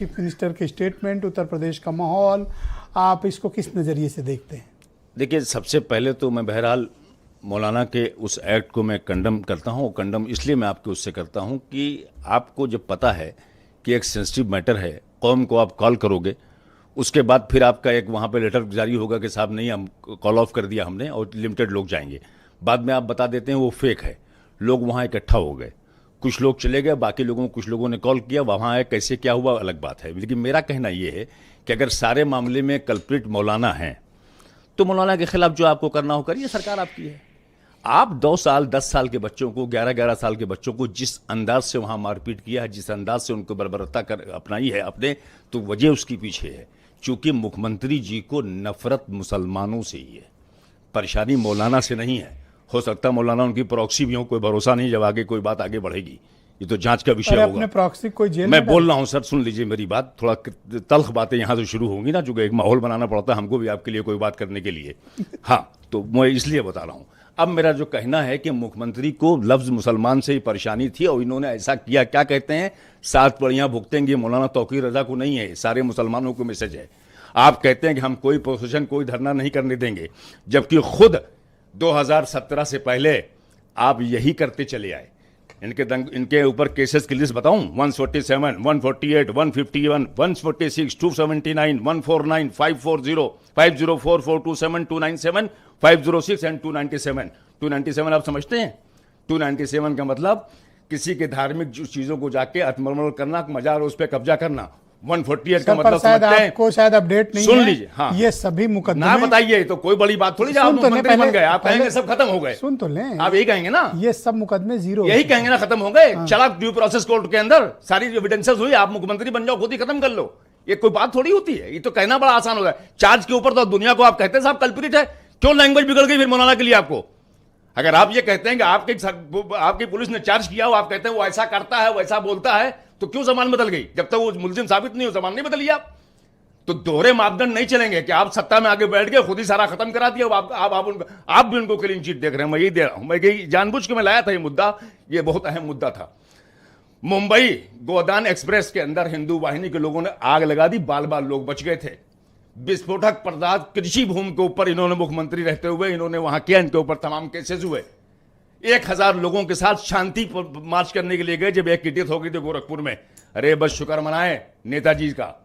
Chief minister के statement, Uttar Pradesh का माहौल, आप इसको किस नज़रिए से देखते हैं? देखिए, सबसे पहले तो मैं बहरहाल मौलाना के उस एक्ट को मैं कंडम करता हूँ। कंडम इसलिए मैं आपके उससे करता हूँ कि आपको जब पता है कि एक सेंसिटिव मैटर है, कौम को आप कॉल करोगे, उसके बाद फिर आपका एक वहाँ पे लेटर जारी होगा कि साहब नहीं, हम कॉल ऑफ कर दिया हमने और लिमिटेड लोग जाएंगे। बाद में आप बता देते हैं वो फेक है। लोग वहाँ इकट्ठा हो गए, कुछ लोग चले गए, बाकी कुछ लोगों ने कॉल किया, वहाँ आए, कैसे क्या हुआ अलग बात है। लेकिन मेरा कहना ये है कि अगर सारे मामले में कल्प्रिट मौलाना हैं तो मौलाना के खिलाफ जो आपको करना हो करिए, सरकार आपकी है। आप 2 साल 10 साल के बच्चों को, 11-11 साल के बच्चों को जिस अंदाज से वहाँ मारपीट किया है, जिस अंदाज से उनको बर्बरता कर अपनाई है अपने, तो वजह उसकी पीछे है चूंकि मुख्यमंत्री जी को नफरत मुसलमानों से ही है, परेशानी मौलाना से नहीं है। हो सकता है मौलाना उनकी प्रॉक्सी भी हो, कोई भरोसा नहीं जब आगे कोई बात आगे बढ़ेगी, ये तो जांच का विषय होगा। अपने प्रॉक्सी कोई जेल मैं बोल रहा हूं सर, सुन लीजिए मेरी बात, थोड़ा तल्ख बातें यहां से शुरू होंगी ना, चूंकि एक माहौल बनाना पड़ता है हमको भी आपके लिए कोई बात करने के लिए। हाँ, तो मैं इसलिए बता रहा हूं। अब मेरा जो कहना है कि मुख्यमंत्री को लफ्ज मुसलमान से ही परेशानी थी और इन्होंने ऐसा किया। क्या कहते हैं, 7 पड़ियां भुगतेंगे, मौलाना तौकीर रजा को नहीं है, सारे मुसलमानों को मैसेज है। आप कहते हैं कि हम कोई प्रोसेशन, कोई धरना नहीं करने देंगे, जबकि खुद 2017 से पहले आप यही करते चले आए। इनके ऊपर केसेस की लिस्ट बताऊं, 147, 148, 151, 146, 279, 149, 540, 5044, 27, 297, 506 एंड 297। 297 आप समझते हैं? 297 का मतलब किसी के धार्मिक चीजों को जाके अतमरमल करना, मजार उस पर कब्जा करना। 148 का मतलब समझते हैं? आपको शायद अपडेट नहीं सुन है। लीजिए, हाँ, ये सभी मुकदमे ना बताइए तो कोई बड़ी बात थोड़ी, आप मुख्यमंत्री बन गए, आप कहेंगे सब खत्म हो गए। सुन तो लें, आप यही कहेंगे ना, ये सब मुकदमे जीरो, यही कहेंगे ना खत्म हो गए। चला ड्यू प्रोसेस कोर्ट के अंदर, सारी एविडेंसेस हुई, आप मुख्यमंत्री बन जाओ, खुद ही खत्म कर लो। ये कोई बात थोड़ी होती है, ये तो कहना बड़ा आसान होता है। चार्ज के ऊपर तो दुनिया को आप कहते हैं साहब कल्प्रिट है, क्यों लैंग्वेज बिगड़ गई फिर मौलाना के लिए आपको? अगर आप ये कहते हैं कि आपकी पुलिस ने चार्ज किया हो, आप कहते हैं वो ऐसा करता है, वैसा बोलता है, तो क्यों जबान बदल गई? जब तक वो मुलजिम साबित नहीं हो, जबान नहीं बदली आप। तो दोहरे मापदंड नहीं चलेंगे कि आप सत्ता में आगे बैठ गए, खुद ही सारा खत्म करा दिया। आप भी उनको क्लीन चिट देख रहे हैं, मैं यही दे रहा हूं। मैं यही जानबूझ के मैं लाया था ये मुद्दा, ये बहुत अहम मुद्दा था। मुंबई गोदान एक्सप्रेस के अंदर हिंदू वाहिनी के लोगों ने आग लगा दी, बाल बाल लोग बच गए थे। विस्फोटक पदार्थ कृषि भूमि के ऊपर इन्होंने मुख्यमंत्री रहते हुए इन्होंने वहां किया, इनके ऊपर तमाम केसेस हुए। 1000 लोगों के साथ शांति मार्च करने के लिए गए, जब एक की डेथ हो गई थी गोरखपुर में। अरे बस शुक्र मनाए नेताजी का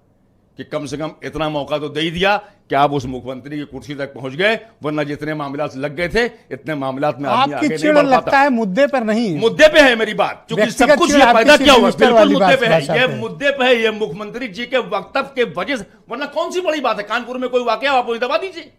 कि कम से कम इतना मौका तो दे ही दिया कि आप उस मुख्यमंत्री की कुर्सी तक पहुंच गए, वरना जितने मामलात लग गए थे, इतने मामलात में आदमी आगे नहीं बढ़ पाता। है मुद्दे पर नहीं, मुद्दे पे है मेरी बात, क्योंकि सब कुछ ये पैदा किया हुआ, बिल्कुल मुद्दे पे है, ये मुद्दे पे है, ये मुख्यमंत्री जी के वक्तव्य के वजह से, वरना कौन सी बड़ी बात है? कानपुर में कोई वाकया आप वही दबा दीजिए,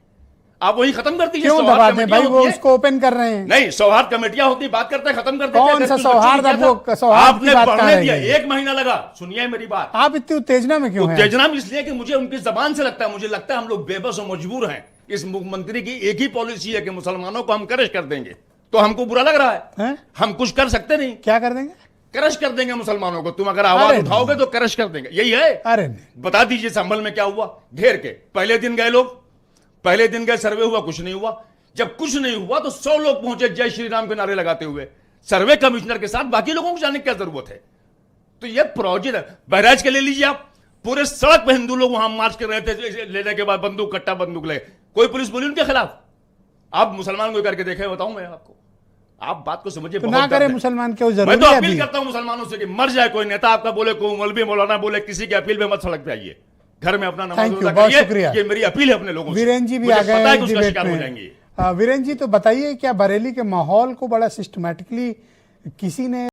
आप वही खत्म कर दीजिए। क्यों दबा दें भाई, वो उसको ओपन कर रहे हैं। नहीं, सौहार्द कमेटियां होती, बात करते हैं, खत्म कर देते हैं। कौन सा सौहार्द? आपने पढ़ने दिया, 1 महीना लगा। सुनिए मेरी बात, आप इतनी उत्तेजना में क्यों हैं? उत्तेजना में इसलिए कि मुझे उनकी जबान से लगता है, मुझे लगता है हम लोग बेबस और मजबूर हैं। इस मुख्यमंत्री की एक ही पॉलिसी है कि मुसलमानों को हम क्रश कर देंगे, तो हमको बुरा लग रहा है। हम कुछ कर सकते नहीं। क्या कर देंगे? क्रश कर देंगे मुसलमानों को। तुम अगर आवाज उठाओगे तो क्रश कर देंगे, यही है। अरे बता दीजिए संभल में क्या हुआ? घेर के पहले दिन गए लोग, पहले दिन गए, सर्वे हुआ, कुछ नहीं हुआ। जब कुछ नहीं हुआ तो 100 लोग पहुंचे जय श्री राम के नारे लगाते हुए सर्वे कमिश्नर के साथ। बाकी लोगों को जाने की क्या जरूरत है? तो यह प्रोजेक्ट बहराइच के ले लीजिए आप, पूरे सड़क पे हिंदू लोग वहां मार्च कर रहे थे, लेने के बाद बंदूक, कट्टा बंदूक ले, कोई पुलिस बोली उनके खिलाफ? आप मुसलमान को करके देखे, बताऊं मैं आपको, आप बात को समझिए। तो ना करे मुसलमान, क्यों जरूरी है? मैं तो अपील करता हूं मुसलमानों से कि मर जाए कोई नेता आपका बोले, कोई मौलवी मौलाना बोले, किसी की अपील में मत सड़क पे आइए, घर में अपना नमाज रोजा करिए। ये मेरी अपील है अपने लोगों से। वीरेन जी भी आ गए डिबेट में। वीरेन जी, तो बताइए, क्या बरेली के माहौल को बड़ा सिस्टमैटिकली किसी ने